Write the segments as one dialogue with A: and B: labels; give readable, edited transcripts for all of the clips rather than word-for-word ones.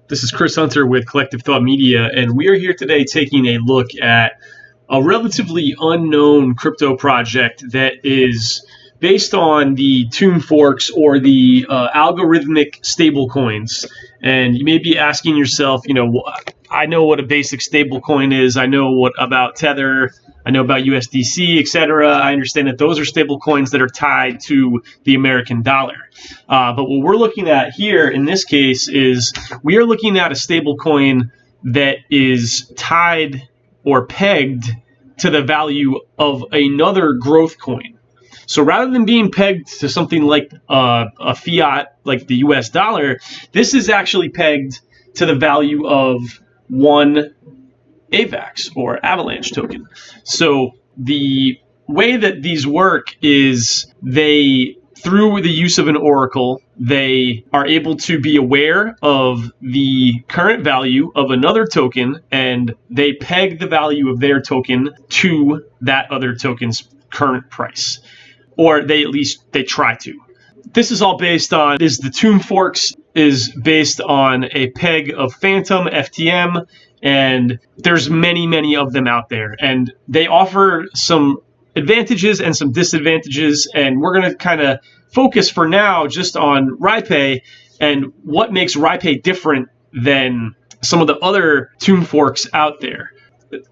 A: This is Chris Hunter with Collective Thought Media, and we are here today taking a look at a relatively unknown crypto project that is based on the tomb forks or the algorithmic stablecoins. And you may be asking yourself, I know what a basic stablecoin is. I know about Tether. I know about USDC, etc. I understand that those are stablecoins that are tied to the American dollar. But what we're looking at here in this case is we are looking at a stablecoin that is tied or pegged to the value of another growth coin. So rather than being pegged to something like a fiat, like the US dollar, this is actually pegged to the value of one AVAX or Avalanche token. So the way that these work is through the use of an oracle, they are able to be aware of the current value of another token, and they peg the value of their token to that other token's current price. Or they try to. This is all based on, the tomb forks is based on a peg of Phantom, FTM, and there's many of them out there. And they offer some advantages and some disadvantages, and we're going to kind of focus for now just on RIPAE and what makes RIPAE different than some of the other tomb forks out there.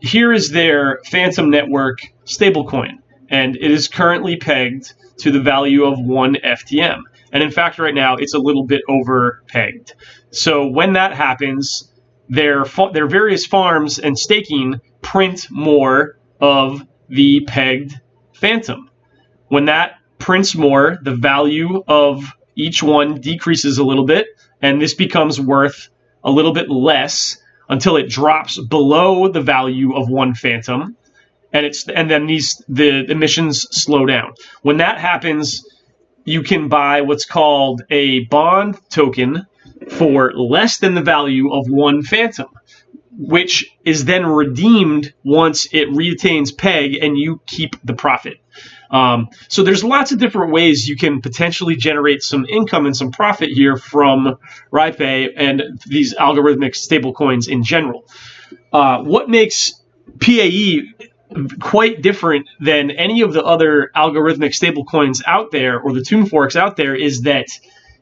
A: Here is their Phantom Network stablecoin, and it is currently pegged to the value of one FTM. And in fact, right now, it's a little bit over pegged. So when that happens, their various farms and staking print more of the pegged Phantom. When that prints more, the value of each one decreases a little bit, and this becomes worth a little bit less until it drops below the value of one Phantom, and then the emissions slow down. When that happens, you can buy what's called a bond token for less than the value of one Phantom, which is then redeemed once it retains peg and you keep the profit. So there's lots of different ways you can potentially generate some income and some profit here from RIPAE and these algorithmic stablecoins in general. What makes PAE quite different than any of the other algorithmic stablecoins out there or the tomb forks out there is that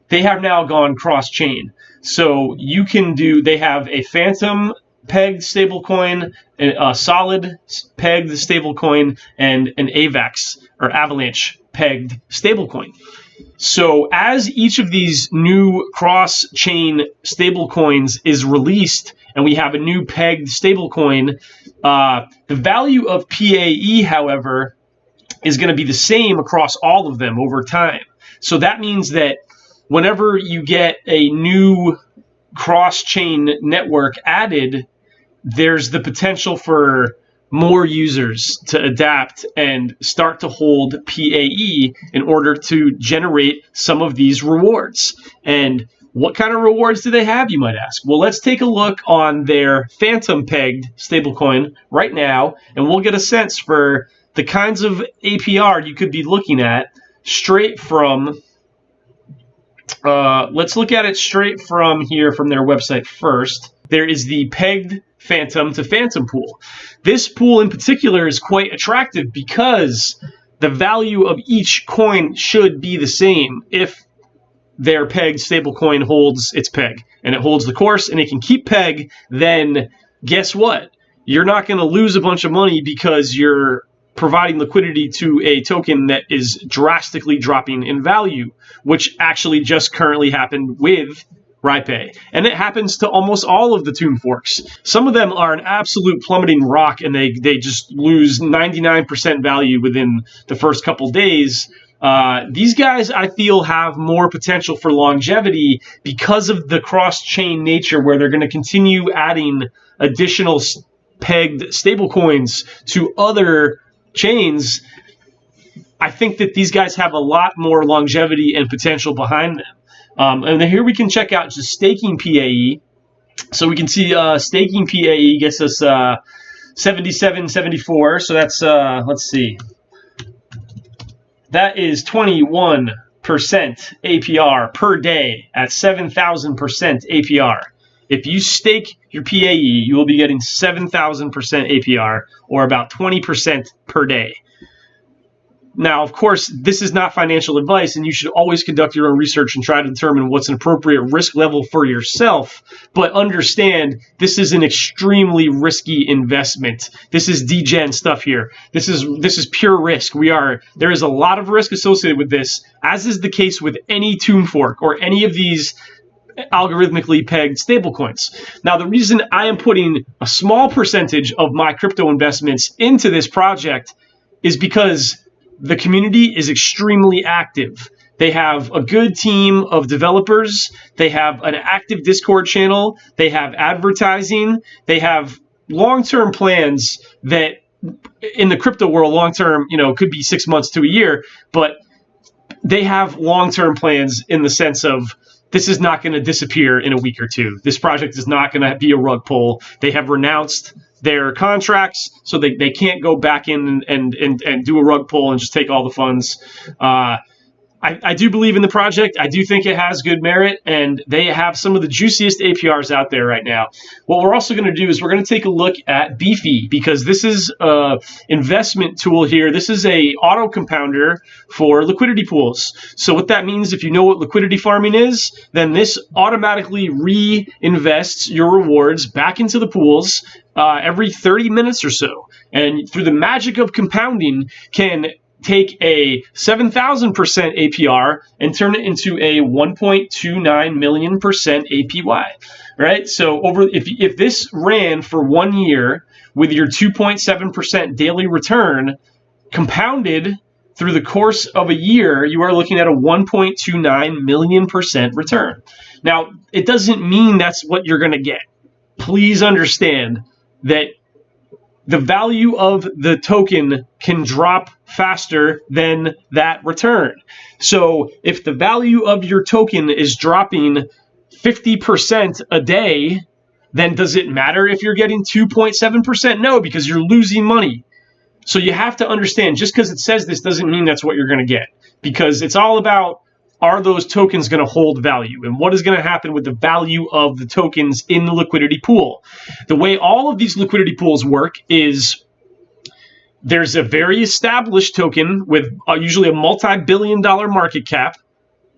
A: they have now gone cross-chain. So they have a Phantom pegged stablecoin, a solid pegged stablecoin, and an AVAX or Avalanche pegged stablecoin. So as each of these new cross-chain stablecoins is released and we have a new pegged stablecoin, the value of PAE, however, is going to be the same across all of them over time. So that means that whenever you get a new cross-chain network added, there's the potential for more users to adapt and start to hold PAE in order to generate some of these rewards. And what kind of rewards do they have, you might ask? Well, let's take a look on their Phantom pegged stablecoin right now, and we'll get a sense for the kinds of APR you could be looking at straight from, let's look at it straight from here from their website first. There is the pegged Phantom to Phantom pool. This pool in particular is quite attractive because the value of each coin should be the same if their pegged stablecoin holds its peg and it holds the course and it can keep peg. Then guess what? You're not going to lose a bunch of money because you're providing liquidity to a token that is drastically dropping in value, which actually just currently happened with RIPAE. And it happens to almost all of the tomb forks. Some of them are an absolute plummeting rock and they just lose 99% value within the first couple days. These guys, I feel, have more potential for longevity because of the cross-chain nature where they're going to continue adding additional pegged stablecoins to other chains. I think that these guys have a lot more longevity and potential behind them. And then here we can check out just staking PAE. So we can see staking PAE gets us 77.74. So that's, let's see. That is 21% APR per day at 7,000% APR. If you stake your PAE, you will be getting 7,000% APR, or about 20% per day. Now, of course, this is not financial advice, and you should always conduct your own research and try to determine what's an appropriate risk level for yourself. But understand, this is an extremely risky investment. This is degen stuff here. This is pure risk. There is a lot of risk associated with this, as is the case with any tomb fork or any of these algorithmically pegged stablecoins. Now, the reason I am putting a small percentage of my crypto investments into this project is because the community is extremely active. They have a good team of developers. They have an active Discord channel. They have advertising. They have long-term plans that in the crypto world, long-term, could be 6 months to a year, but they have long-term plans in the sense of this is not going to disappear in a week or two. This project is not going to be a rug pull. They have renounced their contracts, so they can't go back in and do a rug pull and just take all the funds. I do believe in the project. I do think it has good merit, and they have some of the juiciest APRs out there right now. What we're also going to do is we're going to take a look at Beefy, because this is an investment tool here. This is a auto compounder for liquidity pools. So what that means, if you know what liquidity farming is, then this automatically reinvests your rewards back into the pools every 30 minutes or so. And through the magic of compounding, can take a 7,000% APR and turn it into a 1.29 million percent APY, right? So if this ran for 1 year with your 2.7% daily return compounded through the course of a year, you are looking at a 1.29 million percent return. Now, it doesn't mean that's what you're going to get. Please understand that the value of the token can drop faster than that return. So if the value of your token is dropping 50% a day, then does it matter if you're getting 2.7%? No, because you're losing money. So you have to understand, just because it says this doesn't mean that's what you're going to get, because it's all about, are those tokens going to hold value? And what is going to happen with the value of the tokens in the liquidity pool? The way all of these liquidity pools work is there's a very established token with usually a multi-billion-dollar market cap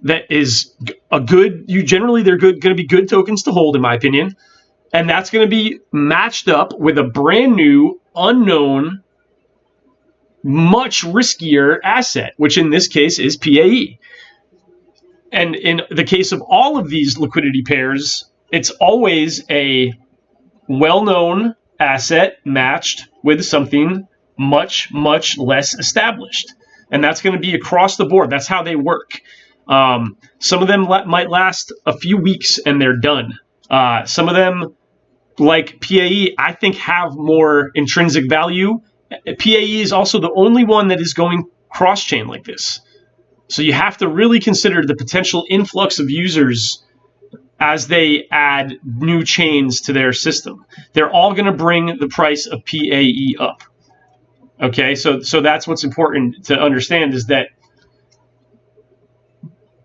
A: that is a good, they're going to be good tokens to hold, in my opinion. And that's going to be matched up with a brand new, unknown, much riskier asset, which in this case is PAE. And in the case of all of these liquidity pairs, it's always a well-known asset matched with something much, much less established. And that's going to be across the board. That's how they work. Some of them might last a few weeks and they're done. Some of them, like PAE, I think have more intrinsic value. PAE is also the only one that is going cross-chain like this. So you have to really consider the potential influx of users as they add new chains to their system. They're all going to bring the price of PAE up. Okay, so that's what's important to understand, is that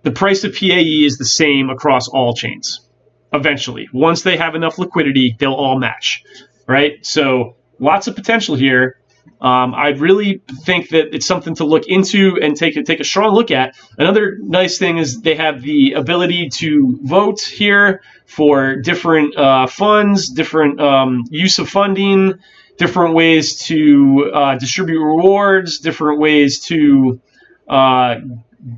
A: the price of PAE is the same across all chains. Eventually, once they have enough liquidity, they'll all match, right? So lots of potential here. I really think that it's something to look into and take a strong look at. Another nice thing is they have the ability to vote here for different funds, different use of funding, different ways to distribute rewards, different ways to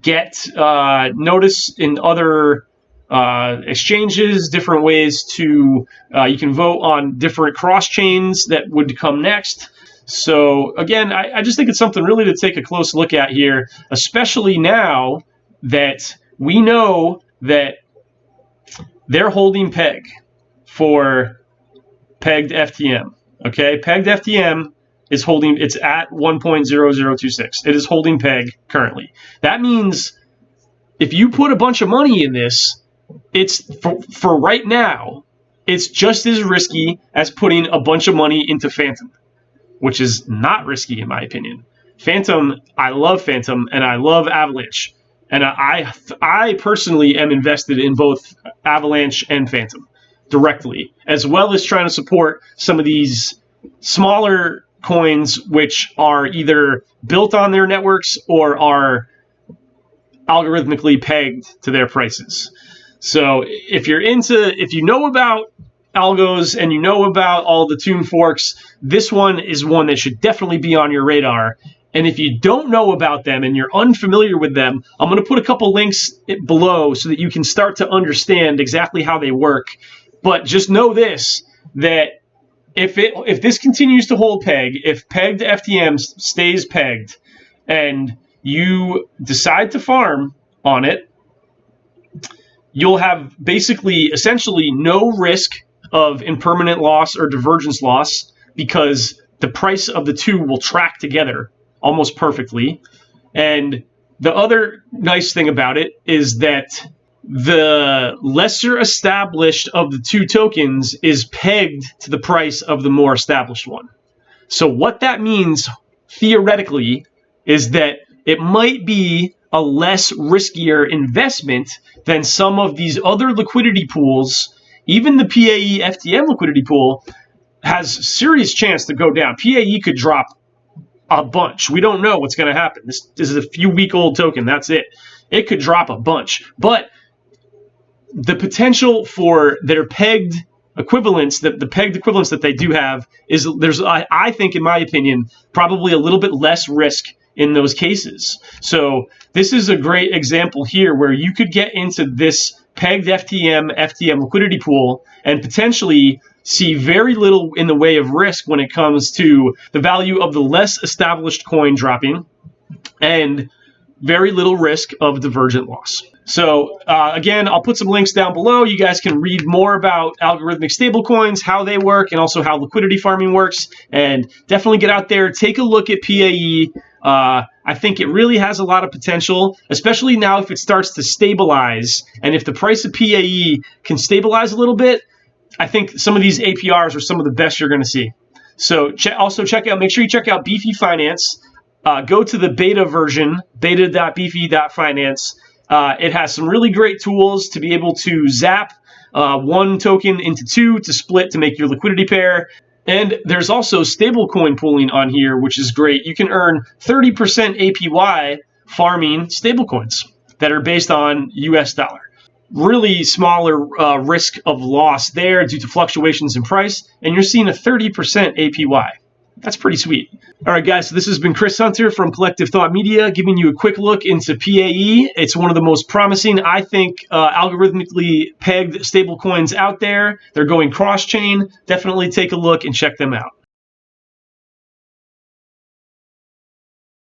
A: get notice in other exchanges, different ways to you can vote on different cross chains that would come next. So again, I just think it's something really to take a close look at here, especially now that we know that they're holding peg for pegged FTM. Okay, pegged FTM is holding, it's at 1.0026. It is holding peg currently. That means if you put a bunch of money in this, it's for right now, it's just as risky as putting a bunch of money into Phantom, which is not risky in my opinion. Phantom, I love Phantom and I love Avalanche. And I personally am invested in both Avalanche and Phantom. directly, as well as trying to support some of these smaller coins which are either built on their networks or are algorithmically pegged to their prices. So if you know about algos and you know about all the tune forks, this one is one that should definitely be on your radar. And if you don't know about them and you're unfamiliar with them, I'm going to put a couple links below so that you can start to understand exactly how they work. But just know this, that if this continues to hold peg, if pegged FTM stays pegged, and you decide to farm on it, you'll have basically essentially no risk of impermanent loss or divergence loss, because the price of the two will track together almost perfectly. And the other nice thing about it is that the lesser established of the two tokens is pegged to the price of the more established one. So what that means theoretically is that it might be a less riskier investment than some of these other liquidity pools. Even the PAE FTM liquidity pool has serious chance to go down. PAE could drop a bunch. We don't know what's going to happen. This is a few week old token. That's it. It could drop a bunch. But the potential for their pegged equivalents, the pegged equivalents that they do have, is I think, in my opinion, probably a little bit less risk in those cases. So this is a great example here where you could get into this pegged FTM liquidity pool and potentially see very little in the way of risk when it comes to the value of the less established coin dropping, and very little risk of divergent loss. So again, I'll put some links down below. You guys can read more about algorithmic stablecoins, how they work, and also how liquidity farming works. And definitely get out there, take a look at PAE. I think it really has a lot of potential, especially now if it starts to stabilize. And if the price of PAE can stabilize a little bit, I think some of these APRs are some of the best you're going to see. So make sure you check out Beefy Finance. Go to the beta version, beta.beefy.finance. It has some really great tools to be able to zap one token into two to split to make your liquidity pair. And there's also stablecoin pooling on here, which is great. You can earn 30% APY farming stablecoins that are based on US dollar. Really smaller risk of loss there due to fluctuations in price, and you're seeing a 30% APY. That's pretty sweet. All right, guys, so this has been Chris Hunter from Collective Thought Media, giving you a quick look into PAE. It's one of the most promising, I think, algorithmically pegged stablecoins out there. They're going cross-chain. Definitely take a look and check them out.